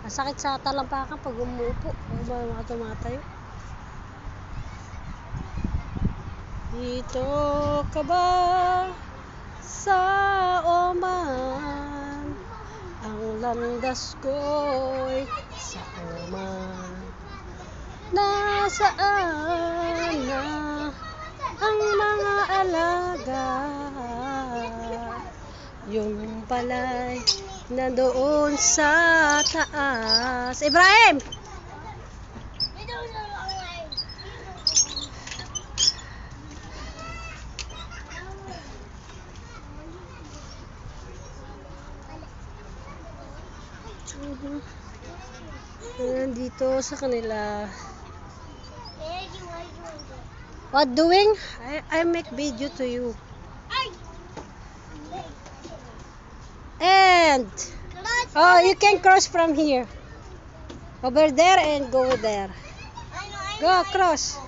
Masakit sa talampakan pag umuupo o mga tumatayo. Dito ka ba sa Oman? Ang landas ko'y sa Oman. Nasaan na ang mga alaga? Yung pala'y nandoon sa taas. Ibrahim! Dito sa kanila. What doing? I make video to you. And oh, you can cross from here over there and go there. Go cross.